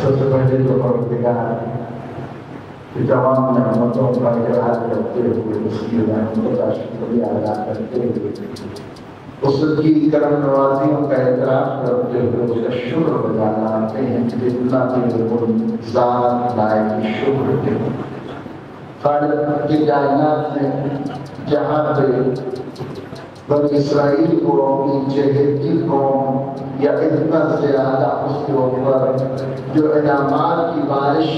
سب سے پہلے تو پروردگار کہ تمام نعمتوں کا اعتراض کرتے ہوئے اس کی نعمتوں کا شکریہ ادا کرتے ہوئے اس کی کرم نوازیوں کا اعتراف کرتے ہوئے اس کا شکر بجا لاتے ہیں کہ اتنا بھی ذات لائق شکر کے خالق کی کائنات نے جہاں پہ بنی اسرائیل کو اپنی چہیتی قوم یا اتنا زیادہ اس کے اوپر جو انعامات کی بارش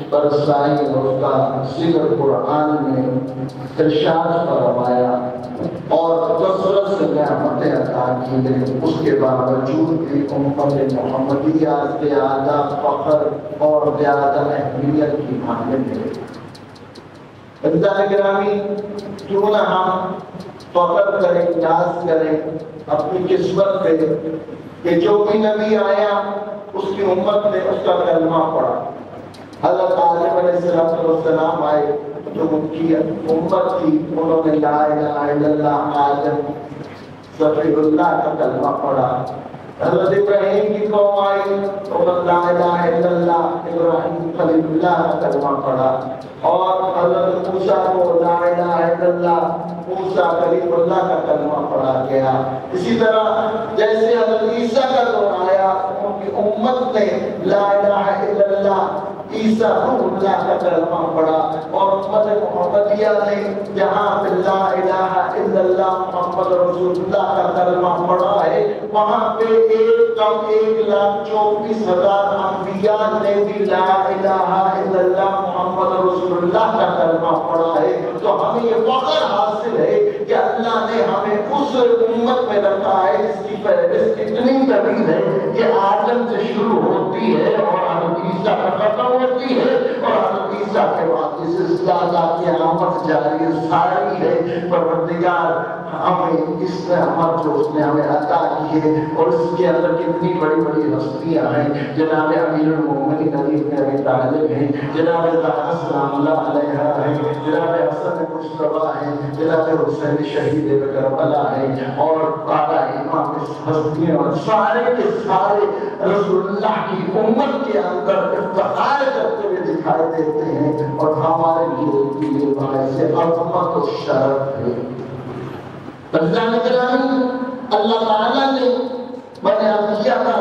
برسائی اور اس کا ذکر قرآن میں ارشاد فرمایا اور کثرت سے نعمتیں عطا کی گئی، اس کے باوجود بھی امت محمدیہ زیادہ فخر اور زیادہ اہمیت کی حامل ہے۔ عزیزان گرامی، کیوں نہ ہم فخر کریں، یاد کریں اپنی قسمت پہ کہ جو بھی نبی آیا اس کی امت نے اس کا کلمہ پڑھا۔ حضرت آدم علیہ السلام آئے جو ان کی امت تھی، انہوں نے لا الہ الا اللہ آدم صفی اللہ کا کلمہ پڑھا۔ حضرت ابراہیم کی قوم آئی، انہوں نے لا الہ الا اللہ ابراہیم خلیل اللہ کا کلمہ پڑھا، اور حضرت موسیٰ کو لا الہ الا اللہ موسیٰ کلیم اللہ کا کلمہ پڑھا گیا۔ اسی طرح جیسے حضرت عیسیٰ کا دور آیا، ان کی امت نے لا الہ الا اللہ عیسیٰ روح اللہ کا کلمہ پڑھا، اور امت محمدیہ نے جہاں پہ لا الہ الا اللہ محمد رسول اللہ کا کلمہ پڑھا ہے، وہاں پہ 1,24,000 انبیاء نے بھی لا الہ الا اللہ محمد رسول اللہ کا کلمہ پڑھا ہے۔ تو ہمیں یہ فخر حاصل ہے کہ اللہ نے ہمیں اس امت میں رکھا ہے جس کی فہرست اتنی طویل ہے کہ آدم سے شروع ہوتی ہے اور حضرت عیسیٰ کا ختم ہوتی ہے، اور حضرت عیسیٰ کے بعد اس سلسلہ کی علامت جاری ساری ہے۔ پروردگار ہمیں اس نعمت جو اس نے ہمیں عطا کی ہے، اور اس کے اندر کتنی بڑی بڑی ہستیاں ہیں، جناب امیر المومنین علی بن ابی طالب ہیں، جناب زہرا سلام اللہ علیہا ہیں، جناب حسن مصطفیٰ ہیں، جناب حسین شہید کربلا ہیں، اور اعلیٰ امام ہستیاں اور سارے کے سارے رسول اللہ کی امت کے اندر افتخار کرتے ہوئے دکھائی دیتے ہیں، اور ہمارے لیے یہ باعث عظمت و شرف ہے۔ عزیزان گرامی، اللہ تعالیٰ نے بنی انبیاء کا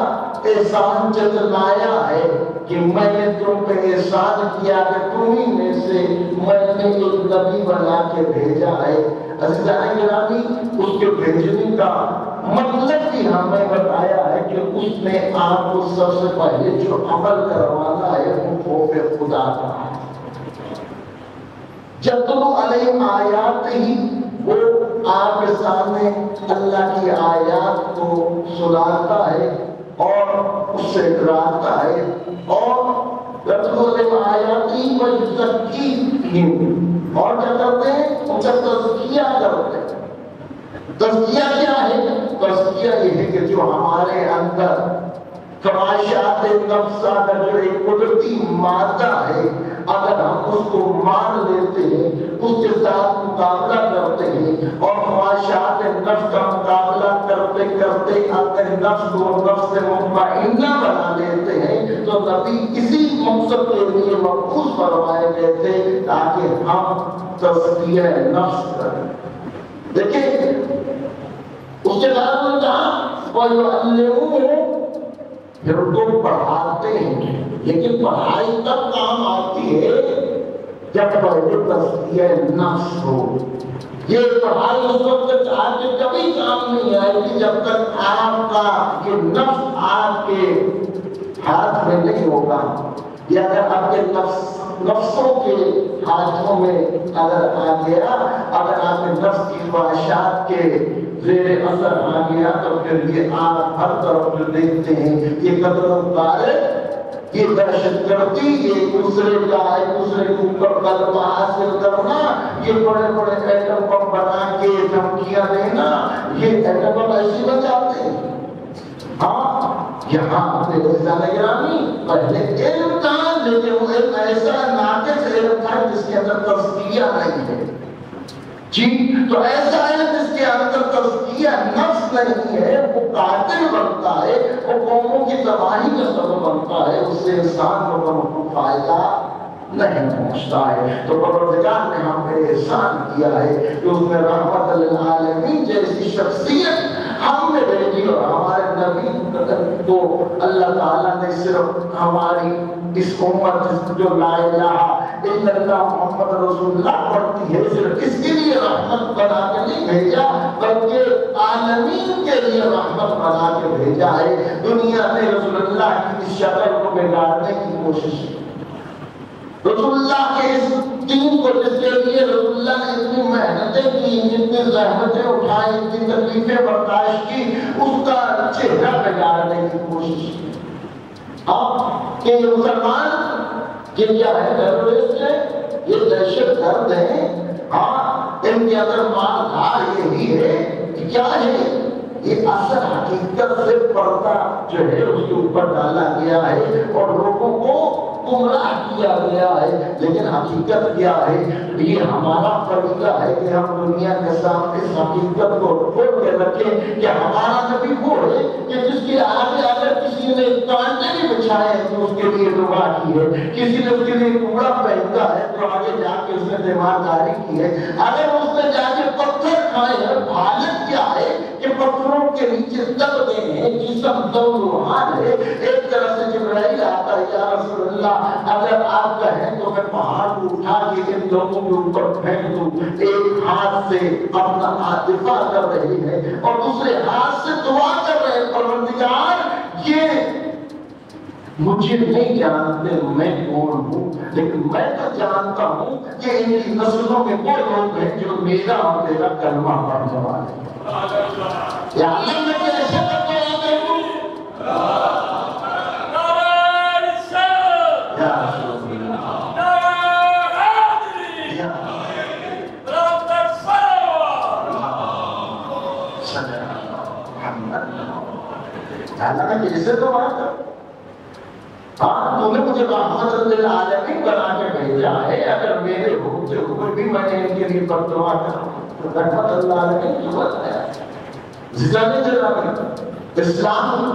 احسان جتلایا ہے کہ میں نے تم پہ احسان کیا کہ تمہیں میں سے میں نے ایک نبی بنا کے بھیجا ہے۔ عزیزان گرامی، اس کے بھیجنے کا مطلب بھی ہمیں بتایا ہے کہ اس نے آپ کو سب سے پہلے جو عمل کروانا ہے وہ خوف خدا کا ہے۔ یتلو علیہم آیات ہی، وہ آپ کے سامنے اللہ کی آیات کو سناتا ہے اور اس سے ڈراتا ہے، اور یتلو علیہم آیات ہی ویزکیہم، اور کیا کرتے ہیں؟ ان کا تزکیہ کرتے ہیں۔ تزکیہ کیا ہے؟ تزکیہ یہ ہے کہ جو ہمارے اندر خواہشات نفس کا جو ایک قدرتی مادہ ہے، اگر ہم اس کو مان لیتے ہیں، اس کے ساتھ مقابلہ کرتے ہیں، اور خواہشات نفس کا مقابلہ کرتے کرتے اپنے نفس کو نفس سے مطمئنہ بنا لیتے ہیں، تو نبی اسی مقصد کے لیے مبعوث فرمائے گئے تھے تاکہ ہم تزکیہ نفس کریں۔ دیکھیں اس کے بعد میں کہا وَيُعَلِّمُونَ، پھر تو پڑھاتے ہیں، لیکن پڑھائی تب کام آتی ہے جب پہلے تزکیہ نفس ہو۔ یہ پڑھائی اس وقت تک آپ کے کبھی کام نہیں آئے گی جب تک آپ کا یہ نفس آپ کے ہاتھ میں نہیں ہوگا، یا اگر آپ کے نفسوں کے ہاتھوں میں اگر آ گیا، اگر آپ کے نفس کی خواہشات کے زیر اثر آ گیا، تو پھر یہ آپ ہر طرف جو دیکھتے ہیں، یہ قتل و غارت، یہ دہشت گردی، یہ ایک دوسرے کے اوپر غلبہ حاصل کرنا، یہ بڑے بڑے ایٹم بم بنا کے دھمکیاں دینا، یہ ایٹم بم ایسے بن جاتے ہیں۔ ہاں، یہاں اپنے عزیزان گرامی پہلے علم تھا، لیکن وہ علم ایسا ناقص علم تھا جس کے اندر تزکیہ نہیں ہے، جی تو ایسا ہے جس کے اندر تزکیہ نفس نہیں ہے، وہ قاتل بنتا ہے، وہ قوموں کی تباہی کا سبب بنتا ہے، اس سے انسان کو کوئی فائدہ نہیں پہنچتا ہے۔ تو پروردگار نے ہم پہ احسان کیا ہے کہ اس نے رحمت للعالمین جیسی شخصیت ہم نے بھیجی، اور ہمارے نبی کو اللہ تعالیٰ نے صرف ہماری اس امت جو لا الہ الا اللہ محمد رسول اللہ پڑھتی ہے صرف اس کے لیے رحمت بنا کے نہیں بھیجا، بلکہ عالمین کے لیے رحمت بنا کے بھیجا ہے۔ دنیا نے رسول اللہ کی اس شکل کو بگاڑنے کی کوشش کی، رسول اللہ کے اس دین کو جس کے لیے رسول اللہ نے اتنی محنتیں کی، اتنی زحمتیں اٹھائی، اتنی تکلیفیں برداشت کی، اس کا چہرہ بگاڑنے کی کوشش کی۔ اب کہ یہ مسلمان یہ کیا ہے؟ ٹیررسٹ ہے، یہ دہشت گرد ہے، ہاں ان کے اندر مال یہی ہے کہ کیا ہے؟ یہ اصل حقیقت سے پردہ جو ہے اس کے اوپر ڈالا گیا ہے اور لوگوں کو گمراہ کیا گیا ہے۔ لیکن حقیقت کیا ہے؟ یہ ہمارا فریضہ ہے کہ ہم دنیا کے سامنے اس حقیقت کو کھول کے رکھیں کہ ہمارا نبی وہ ہے کہ جس کے آگے اگر کسی نے کانٹے بھی بچھائے تو اس کے لیے دعا کی ہے، کسی نے اس کے لیے ٹکڑا پہنتا ہے تو آگے جا کے اس نے تیمارداری کی ہے، اگر اس نے جا کے پتھر کھائے ہیں، حالت کیا ہے کہ پتھروں کے نیچے دب گئے ہیں، جسم دم روحان ہے۔ ایک طرح سے جبرائیل آتا ہے، یا رسول اللہ اگر آپ کہیں تو میں پہاڑ کو اٹھا کے ان لوگوں کے اوپر پھینک دوں۔ ایک ہاتھ سے اپنا دفاع کر رہی ہے اور دوسرے ہاتھ سے دعا کر رہے ہیں، پروردگار یہ مجھے نہیں جانتے میں کون ہوں، لیکن میں تو جانتا ہوں کہ ان کی نسلوں میں وہ لوگ ہیں جو میرا اور تیرا کلمہ پڑھنے والے ہیں۔ یا اللہ میں کیسے کرتے ہیں اللہ نے کیسے تو بات کر، ہاں تو نے مجھے رحمت للعالمین بنا کے بھیجا ہے، اگر میرے ہوتے ہوئے بھی میں نے ان کے لیے بددعا کروں، رحمت للعالمین کی بات ہے۔ زیادہ جلال اسلام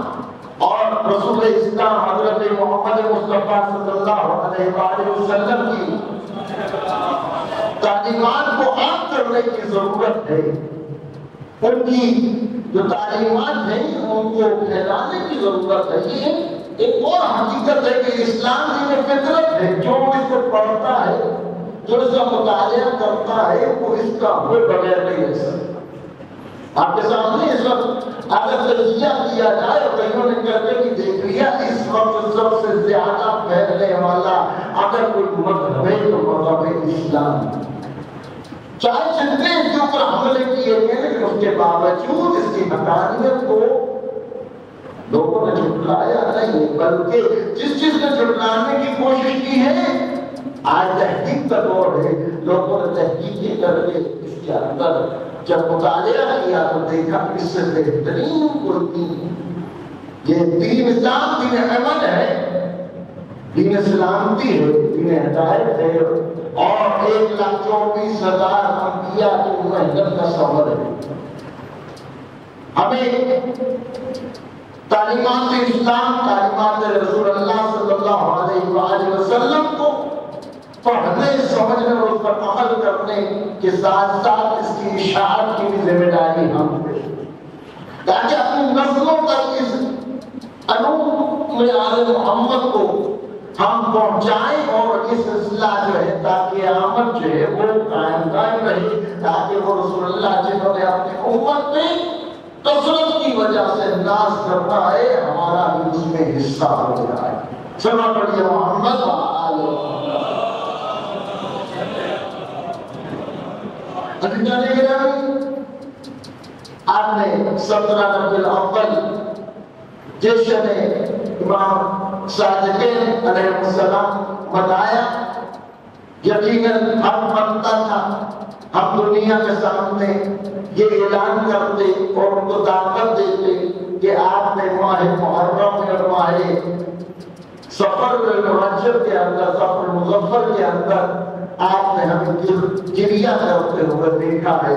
اور رسول اسلام حضرت محمد مصطفیٰ صلی اللہ علیہ وآلہ وسلم کی تعلیمات کو عام کرنے کی ضرورت ہے، ان کی جو تعلیمات ہیں ان کو پھیلانے کی ضرورت ہے۔ یہ ایک اور حقیقت ہے کہ اسلام دین فطرت ہے، جو اس کو پڑھتا ہے، جو اس کا مطالعہ کرتا ہے، وہ اس کا ہوئے بغیر نہیں رہ سکتا۔ آپ کے سامنے اس وقت اگر تجزیہ کیا جائے اور کئیوں نے کرنے کی دیکھ لیا، اس وقت سب سے زیادہ پھیلنے والا اگر کوئی مذہب ہے تو مذہب اسلام، چاہے جتنے اس کے اوپر حملے کیے گئے لیکن اس کے باوجود اس کی حقانیت کو لوگوں نے جھٹلایا نہیں، بلکہ جس چیز نے جھٹلانے کی کوشش کی ہے، آج تحقیق کا دور ہے، لوگوں نے تحقیق کر کے اس کے اندر جب مطالعہ کیا تو دیکھا اس سے بہترین کوئی دین، یہ دین اسلام دین عمل ہے، دین سلامتی ہے، دین ہدایت ہے، اور 1,24,000 انبیاء کی محنت کا ثمر ہے۔ ہمیں تعلیمات اسلام، تعلیمات رسول اللہ صلی اللہ علیہ وآلہ وسلم کو پڑھنے، سمجھنے اور اس پر عمل کرنے کے ساتھ ساتھ اس کی اشاعت کی بھی ذمہ داری ہم پہ، تاکہ اپنی نسلوں تک اس انوپ آل محمد کو ہم پہنچائیں اور اس اصلاح جو ہے تاکہ آمد جو ہے وہ قائم رہے، تاکہ وہ رسول اللہ جنہوں نے اپنی امت میں کثرت کی وجہ سے ناز کرتا ہے، ہمارا بھی اس میں حصہ ہو جائے۔ سنا پڑھیے محمد آپ نے 17 ربیع الاول جشن امام صادقین علیہ السلام بتایا، یقیناً ہم بنتا تھا ہم دنیا کے سامنے یہ اعلان کرتے اور ان کو دعوت دیتے کہ آپ نے ماہ محرم اور ماہ سفر المرجب کے اندر، سفر مظفر کے اندر آپ نے ہمیں گریہ کرتے ہوئے دیکھا ہے.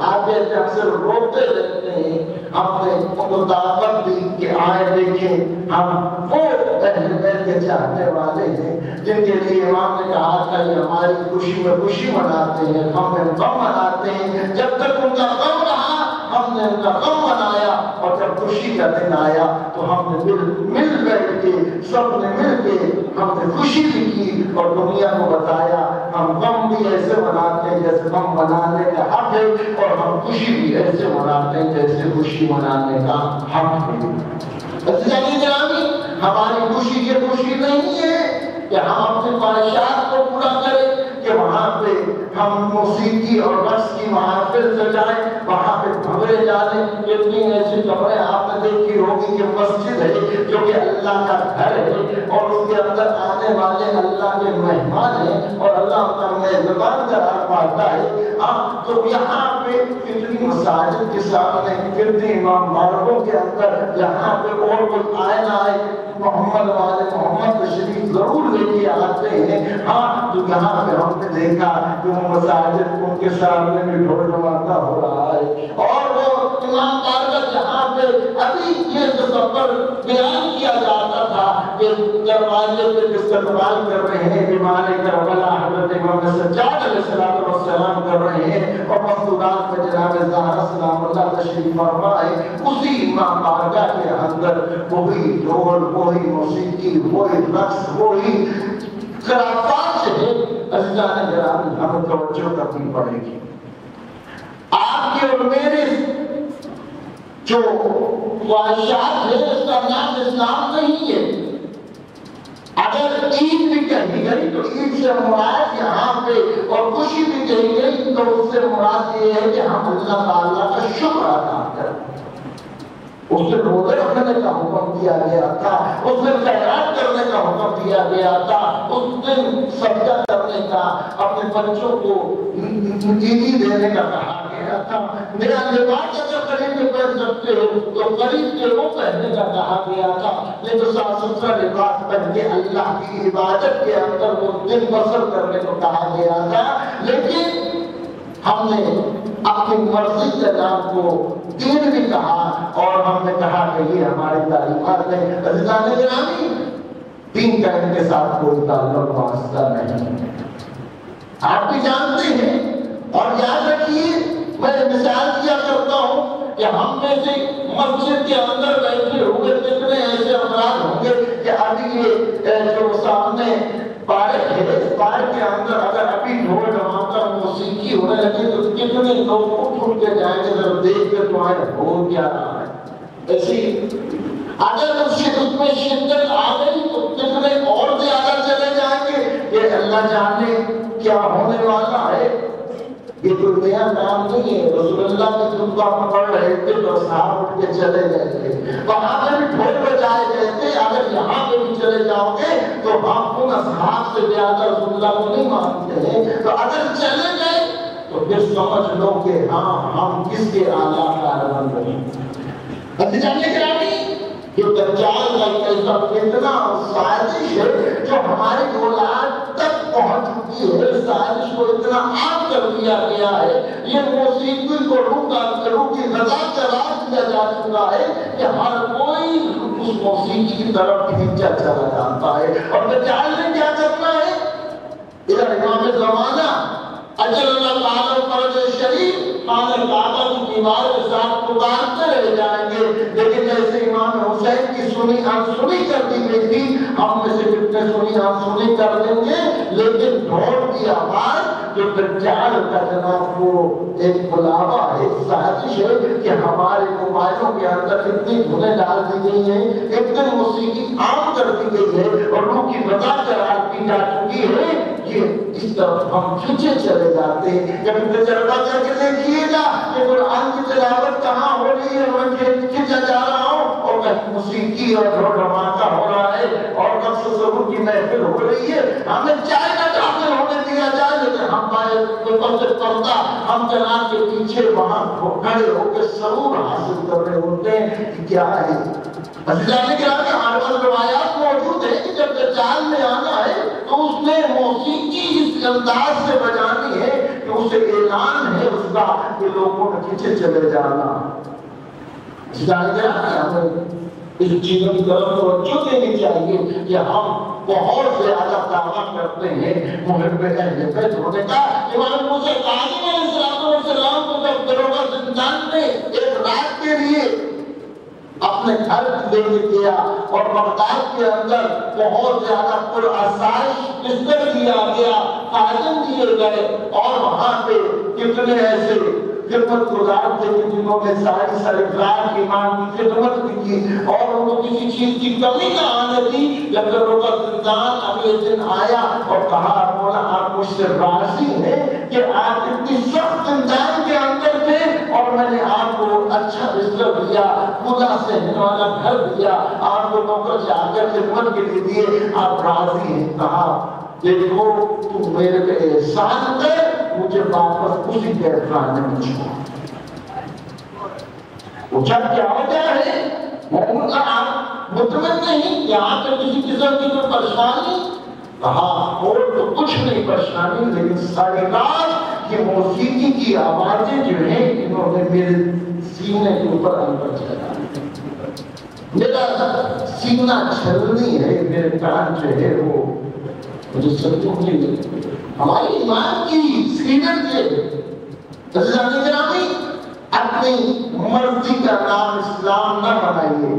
آپ جیسے اکثر روتے رہتے ہیں. ہم نے ان کو دعوت دی کہ آئے دیکھیں ہم وہ اہل بیت کے چاہنے والے ہیں جن کے لیے امام نے کہا تھا یہ ہماری خوشی میں خوشی مناتے ہیں, غم میں غم مناتے ہیں. جب تک ان کا غم رہا ہم نے ان کا غم منایا, اور جب خوشی کا دن آیا تو ہم نے مل بیٹھ کے سب نے مل کے ہم نے خوشی بھی کی اور دنیا کو بتایا ہم غم بھی ایسے مناتے ہیں جیسے غم منانے کا حق ہے, اور ہم خوشی بھی ایسے مناتے ہیں جیسے خوشی منانے کا حق ہے. ہماری خوشی یہ خوشی نہیں ہے کہ ہم اپنی خواہشات کو پورا کریں, کہ وہاں پہ ہم موسیقی اور رقص کی محافل سجائیں, وہاں پہ بھنگڑے ڈالیں. کتنی ایسی خبریں آپ نے دیکھی ہوگی کہ مسجد ہے جو کہ اللہ کا گھر ہے اور اس کے اندر آنے والے اللہ کے مہمان ہیں اور اللہ کا میزبان قرار پاتا ہے. تو یہاں پہ کتنی مساجد کے سامنے کتنی امام بارگاہوں کے اندر یہاں پہ اور کوئی آئے نہ آئے محمد والے محمد تشریف ضرور لے کے آتے ہیں. ہاں تو یہاں پہ ہم نے دیکھا کہ وہ مساجد ان کے سامنے میں ڈھول ڈھماکا ہو رہا ہے, اور وہ امام بارگاہ جہاں پہ ابھی یہ تصور بیان کیا جاتا تھا کہ دروازے پہ استقبال کر رہے ہیں امام کربلا حضرت امام سجاد علیہ السلام کر رہے ہیں, اور مقصودات میں جناب زہرا سلام اللہ تشریف فرما ہے, اسی امام بارگاہ کے اندر وہی ڈھول وہی موسیقی وہی رقص وہی خرافات ہے. عزیزان گرامی ہمیں توجہ کرنی پڑے گی. آپ کے اور میرے جو خواہشات ہے اس کا نام اسلام نہیں ہے. اگر عید بھی کہی گئی تو عید سے مراد یہاں پہ اور خوشی بھی کہی گئی تو اس سے مراد یہ ہے کہ ہم اللہ تعالیٰ کا شکر ادا کریں. اس دن روزے رکھنے کا حکم دیا گیا تھا, اس دن خیرات کرنے کا حکم دیا گیا تھا, اس دن صدقہ کرنے کا, اپنے بچوں کو عیدی دینے کا کہا گیا تھا. میرا لباس اگر قریب میں پہن سکتے ہو تو قریب کے وہ پہننے کا کہا گیا تھا, نہیں تو صاف ستھرا لباس پہن کے اللہ کی عبادت کے اندر وہ دن بسر کرنے کو کہا گیا تھا. لیکن ہم نے اپنی مرضی کے نام کو دین بھی کہا اور ہم نے کہا کہ یہ ہماری تعلیمات ہے. عزیزان گرامی دین کا ان کے ساتھ کوئی تعلق واسطہ نہیں. آپ بھی جانتے ہیں اور یاد رکھیے, میں مثال دیا کرتا ہوں کہ ہم میں سے مسجد کے اندر بیٹھے ہوئے کتنے ایسے افراد ہوں گے کہ ابھی یہ جو سامنے پارک ہے اس پارک کے اندر اگر ابھی ڈھول ڈھماکا موسیقی ہونے لگے تو کتنے لوگ اٹھ کے جائیں گے جب دیکھ کے تمہارے ہو کیا رہا ہے. ایسی اگر اس میں شدت آ گئی تو کتنے اور زیادہ چلے جائیں گے کہ اللہ جانے کیا ہونے والا ہے. یہ کوئی نیا کام نہیں ہے. رسول اللہ کے خطبہ پڑھ رہے تھے تو صحابہ اٹھ کے چلے گئے تھے, وہاں پہ بھی ڈھول بجائے گئے تھے. اگر یہاں پہ بھی چلے جاؤ گے تو ہم ان اصحاب سے زیادہ رسول اللہ کو نہیں مانتے ہیں. تو اگر چلے گئے تو پھر سمجھ لو کہ ہاں ہم کس کے اعلیٰ کاربن رہے ہیں. عزیزان گرامی یہ دجال کا ایسا فتنہ اور سازش ہے جو ہماری اولاد تک پہنچ چکی ہے. سازش کو اتنا عام کر دیا گیا ہے, یہ موسیقی کو روح کی غذا قرار دیا جا چکا ہے کہ ہر کوئی اس موسیقی کی طرف کھینچا چلا جاتا ہے. اور دجال نے کیا کرنا ہے, ادھر امام زمانہ اجل اللہ تعالیٰ فرج شریف خانہ کعبہ کی دیوار کے ساتھ پکارتے رہ جائیں گے. لیکن جیسے امام حسین کی سنی انسنی کر دی گئی تھی, ہم میں سے کتنے سنی انسنی کر دیں گے. لیکن ڈھول کی آواز جو دجال کا جناب وہ ایک بلاوا ہے, سازش ہے کہ ہمارے موبائلوں کے اندر اتنی دھنیں ڈال دی گئی ہیں, اتنی موسیقی عام کر دی گئی ہے اور روح کی غذا قرار دی جا چکی ہے. یہ اس طرف ہم کھینچے چلے جاتے ہیں. جب تجربہ کر کے دیکھیے گا کہ قرآن کی تلاوت کہاں ہو رہی ہے, میں کھینچا جا رہا ہوں اور کہیں موسیقی اور ڈھول ڈھماکا ہو رہا ہے اور رقص و سرور کی محفل ہو رہی ہے. ہمیں چاہے نہ داخل ہونے دیا جائے, لیکن ہم پردہ ہم جناب کے پیچھے وہاں کھڑے ہو کے سرور حاصل کر رہے ہوتے ہیں. کیا ہے عزیزان گرامی, ہمارے پاس روایات موجود ہے کہ جب دجال میں آنا ہے تو اس نے موسیقی اس انداز سے بجانی ہے کہ اسے اعلان ہے اس کا کہ لوگوں کے پیچھے چلے جانا. ہمیں اس چیزوں کی طرف توجہ دینی چاہیے کہ ہم بہت زیادہ دعویٰ کرتے ہیں محب اہل بیت ہونے کا. امام موسیٰ کاظم علیہ السلام کو جب دروگہ زندان میں ایک رات کے لیے اپنے گھر لے کے گیا اور بغداد کے اندر بہت زیادہ پرآسائش بستر دیا گیا، خادم دیے گئے، اور وہاں پہ کتنے ایسے خدمت گزار تھے کہ جنہوں نے ساری سرکار کی ایمان کی خدمت بھی کی اور ان کو کسی چیز کی کمی نہ آنے دی. جب دروگہ زندان اگلے دن آیا اور کہا مولا آپ مجھ سے راضی ہیں کہ آپ اتنی سخت زندان کے اندر تھے اور میں نے آپ کو اچھا بستر دیا، خدا سے والا گھر دیا، آپ کو نوکر جا کر خدمت کے لیے دیے، آپ راضی ہیں؟ کہا دیکھو تم میرے پہ احسان کر، مجھے واپس اسی خانے میں چھوڑ. پوچھا کیا وجہ ہے؟ محمود آپ مطمئن نہیں یہاں پہ کسی قسم کی کوئی پریشانی؟ کہا اور تو کچھ نہیں پریشانی، لیکن سرکار کی موسیقی کی آوازیں جو ہیں انہوں نے میرے سینے کے اوپر اندر چلا، میرا سینہ چھلنی ہے، میرے کان جو ہے وہ مجھے سکون نہیں ملتی. ہماری ایمان کی سیرت یہ عزیزان گرامی، اپنی مرضی کا نام اسلام نہ بنائیے.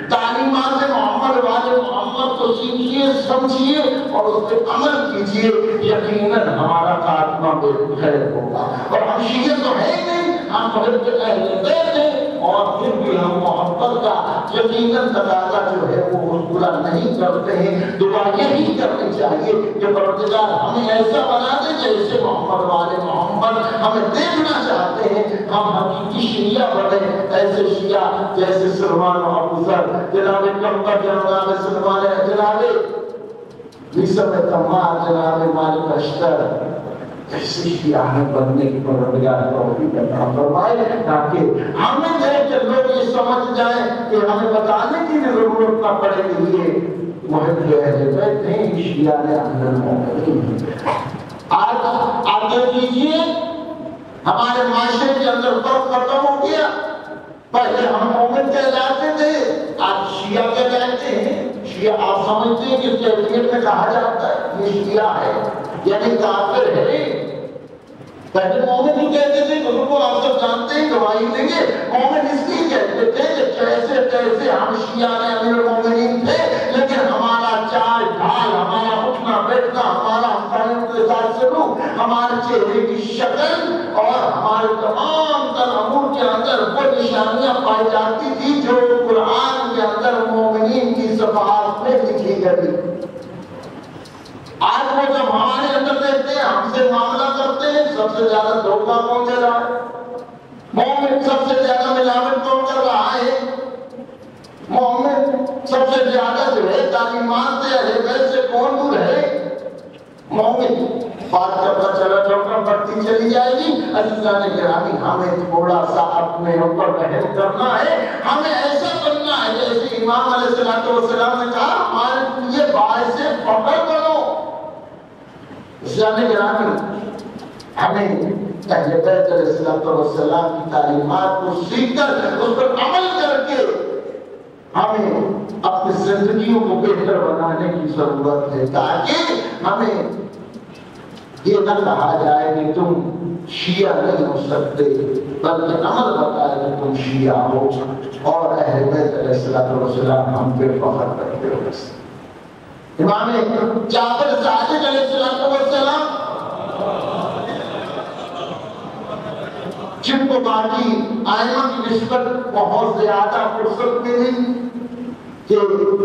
تعلیمات محمد والے محمد کو سیکھیے، سمجھیے اور اس پہ عمل کیجیے، یقیناً ہمارا خاتمہ بخیر ہوگا. اور ہم شیعہ تو ہے نہیں، ہم محب اہل بیت ہیں، اور پھر بھی ہم محبت کا یقیناً تقاضا جو ہے وہ پورا نہیں کرتے ہیں. دعا یہی کرنی چاہیے کہ پروردگار ہمیں ایسا بنا دے جیسے محمد والے محمد ہمیں دیکھنا چاہتے ہیں. ہم حقیقی شیعہ بنے، ایسے شیعہ جیسے سلمان و ابو ذر، جناب کمبر، جناب سلمان، جناب یوسف تمام، جناب مالک اشتر، ایسی شیعہ بننے کی پروردگار توفیق عطا فرمائے تاکہ ہمیں دیکھ کے لوگ یہ سمجھ جائیں کہ ہمیں بتانے کی ضرورت نہ پڑے کہ یہ محب اہل بیت ہیں، شیعہ اہل المومنین. آج آپ دیکھ لیجیے ہمارے معاشرے کے اندر فرق ختم ہو گیا. پہلے ہم مومن کہلاتے تھے، آج شیعہ کہلاتے ہیں. شیعہ آپ سمجھتے ہیں کہ کیفیت میں کہا جاتا ہے یہ شیعہ ہے یعنی کافر ہے. پہلے مومن ہی کہتے تھے، بزرگوں آپ سب جانتے ہیں، گواہی دیں گے، مومن اس لیے کہتے تھے کہ کیسے کیسے ہم شیعہ امیر المومنین تھے، لیکن ہمارا چال ڈھال، ہمارا اٹھنا بیٹھنا، ہمارا ہمسایوں کے ساتھ سلوک، ہمارے چہرے کی شکل اور ہمارے تمام تر امور کے اندر وہ نشانیاں پائی جاتی تھی جو قرآن کے اندر مومنین کی صفحات میں لکھی گئی. آج وہ جب ہمارے اندر دیکھتے ہیں، ہم سے معاملہ کرتے ہیں، سب سے زیادہ دھوکہ کون دے رہا ہے؟ مومن. سب سے زیادہ ملاوٹ کون کر رہا ہے؟ مومن. سب سے زیادہ جو ہے تعلیمات سے اہل بیت سے کون دور ہے؟ مومن. بات کرتا چلا ڈاکٹر بڑھتی چلی جائے گی. عزیزان گرامی، ہمیں تھوڑا سا اپنے اوپر رحم کرنا ہے، ہمیں ایسا کرنا ہے جیسے امام علیہ السلام نے کہا ہمارے لیے باعث فخر بنو. عزیزان گرامی، ہمیں اہل بیت علیہ السلام کی تعلیمات کو سیکھ کر اس پر عمل کر کے ہمیں اپنی زندگیوں کو بہتر بنانے کی ضرورت ہے تاکہ ہمیں یہ نہ کہا جائے کہ تم شیعہ نہیں ہو سکتے، بلکہ عمل بتائے کہ تم شیعہ ہو اور اہل بیت علیہ السلام ہم پہ فخر کرتے ہو. امام جعفر صادق علیہ السلام جن کو باقی آئمہ کی نسبت بہت زیادہ فرصت ملی کہ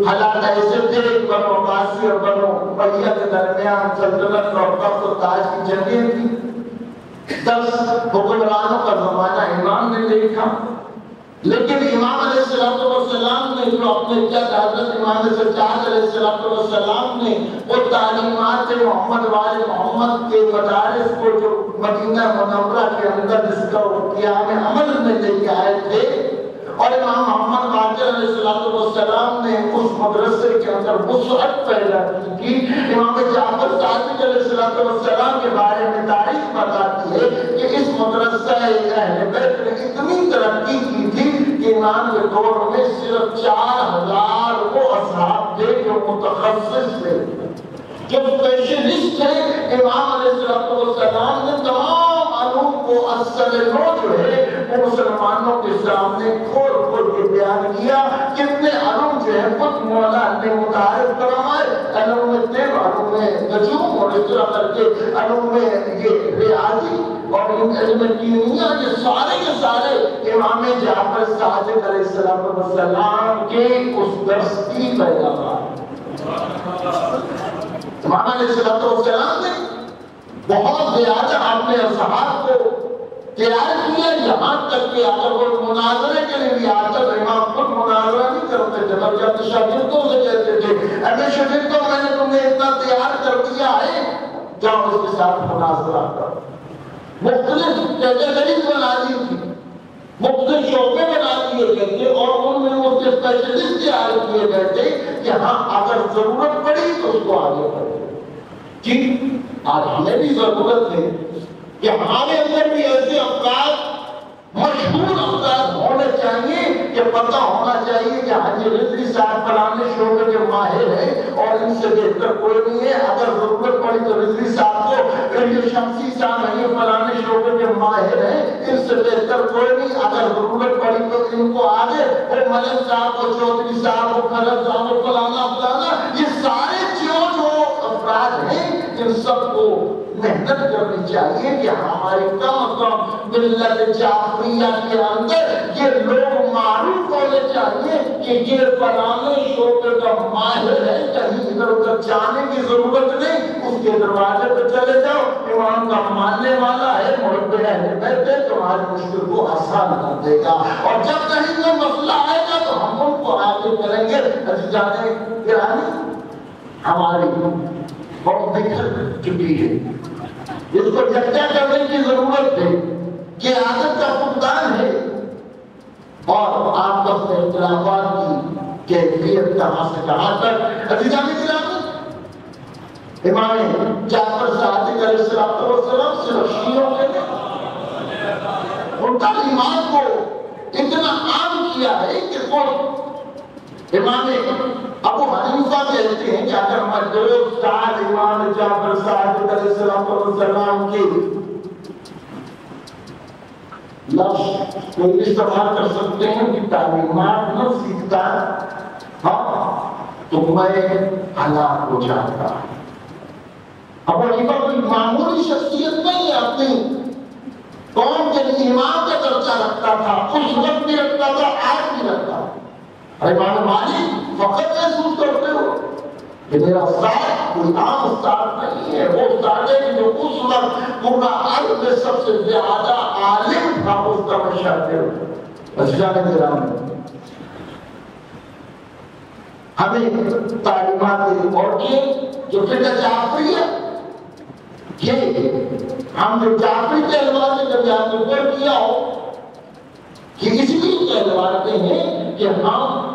حالات ایسے تھے، بنو عباسی اور بنو امیہ کے درمیان سلطنت اور تخت و تاج کی جنگیں تھی. 10 حکمرانوں کا زمانہ امام نے دیکھا، لیکن امام علیہ السلام نے جو اپنے جد حضرت امام سجاد علیہ السلام نے وہ تعلیمات محمد والے محمد کے مدارس کو جو مدینہ منورہ کے اندر جس کا قیام عمل میں لے کے آئے تھے، اور امام محمد باقر علیہ السلام نے اس مدرسے کے اندر وسعت پیدا کی. امام جعفر صادق علیہ السلام کے بارے میں تاریخ بتاتی ہے کہ اس مدرسہ اہل بیت نے اتنی ترقی کی تھی کہ امام کے دور میں صرف 4000 وہ اصحاب تھے جو متخصص تھے، جو اسپیشلسٹ تھے. امام علیہ السلام نے تمام علوم کو اصل نو جو ہے وہ مسلمانوں کے سامنے کھول کھول کے بیان کیا. کتنے علوم جو ہے خود مولا نے متعارف کروائے. علوم طب، علوم نجوم اور اس طرح کر کے علوم یہ ریاضی اور علم کیمیا، یہ سارے کے سارے امام جعفر صادق علیہ السلام کے اس درس کی پیداوار. امام علیہ السلام نے بہت زیادہ اپنے اصحاب کو تیار کیا، یہاں تک کہ اگر وہ مناظرے کے لیے بھی آتا تو امام خود مناظرہ نہیں کرتے تھے، بلکہ اپنے شاگردوں سے کہتے تھے اے شاگردوں میں نے تمہیں اتنا تیار کر دیا ہے، جاؤ اس کے ساتھ مناظرہ کرو. مختلف کیٹیگریز بنا دی تھی، مختلف شعبے بنا دیے گئے تھے اور ان میں وہ اسپیشلسٹ تیار کیے گئے تھے کہ ہاں اگر ضرورت پڑی تو اس کو آگے بڑھے. جی آج ہمیں بھی ضرورت ہے کہ ہمارے اندر بھی ایسے افراد، مشہور افراد ہونے چاہیے کہ پتہ ہونا چاہیے کہ حاجی رضوی صاحب فلانے شعبے کے ماہر ہیں اور ان سے بہتر کوئی نہیں ہے. اگر ضرورت پڑی تو رضوی صاحب کو، یہ شمسی صاحب ہیں یہ فلانے شعبے کے ماہر ہیں، ان سے بہتر کوئی نہیں. اگر ضرورت پڑی تو ان کو آگے، وہ ملک صاحب، وہ چودھری صاحب، وہ خلد صاحب، وہ فلانا فلانا، یہ سارے جو افراد ہیں ان سب کو محنت کرنی چاہیے کہ ہماری کم از کم ملت جعفریہ کے اندر یہ لوگ معروف ہونے چاہیے کہ یہ فلانے شعبے کا ماہر ہے. کہیں ادھر ادھر جانے کی ضرورت نہیں، اس کے دروازے پہ چلے جاؤ، امام کا ماننے والا ہے، مربع اہل بیت ہے، تمہاری مشکل کو آسان کر دے گا. اور جب کہیں کوئی مسئلہ آئے گا تو ہم ان کو آگے کریں گے. عزیزانے گرامی، ہماری بہت بکھر چکی ہے، اس کو یکجا کرنے کی ضرورت ہے. یہ عادت کا فقدان ہے اور آپس میں اختلافات کی کیفیت کہاں سے کہاں تک. عزیزان گرامی، امام جعفر صادق علیہ السلام صرف شیعوں کے ان تعلیمات کو اتنا عام کیا ہے کہ خود امام ابو حنیفہ کہتے ہیں کہ اگر میں 2 سال امام جعفر صادق علیہ السلام کی لفظ کوئی استعمال کر سکتے ہیں کہ تعلیمات نہ سیکھتا تو میں ہلاک ہو جاتا. ابو حنیفہ کوئی معمولی شخصیت نہیں ہے، اپنی قوم کے امام کا درجہ رکھتا تھا، اس وقت بھی رکھتا تھا، آج بھی رکھتا تھا. امام مالک فقط محسوس کرتے ہو کہ میرا استاد کوئی عام استاد نہیں ہے، وہ استاد ہے کہ جو اس وقت پورا عرب میں سب سے زیادہ عالم تھا، اس کا مشاہد. عزیزان گرامی، ہمیں تعلیمات اور جو فقہ جعفریہ، یہ ہم جو جعفری کے اعتبار سے کبھی آپ نے غور کیا ہو کہ اس لیے کہلواتے ہیں کہ ہم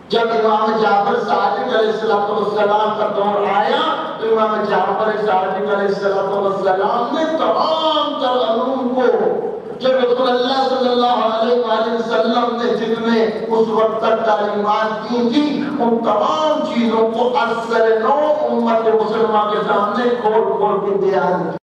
جب امام جعفر صادق علیہ السلام کا دور آیا تو امام جعفر صادق علیہ السلام نے تمام تر علوم کو جو رسول اللہ صلی اللہ علیہ وآلہ وسلم نے جتنے اس وقت تک تعلیمات کی تھی، ان تمام چیزوں کو اثر نو امت مسلمہ کے سامنے کھول کھول کے بیان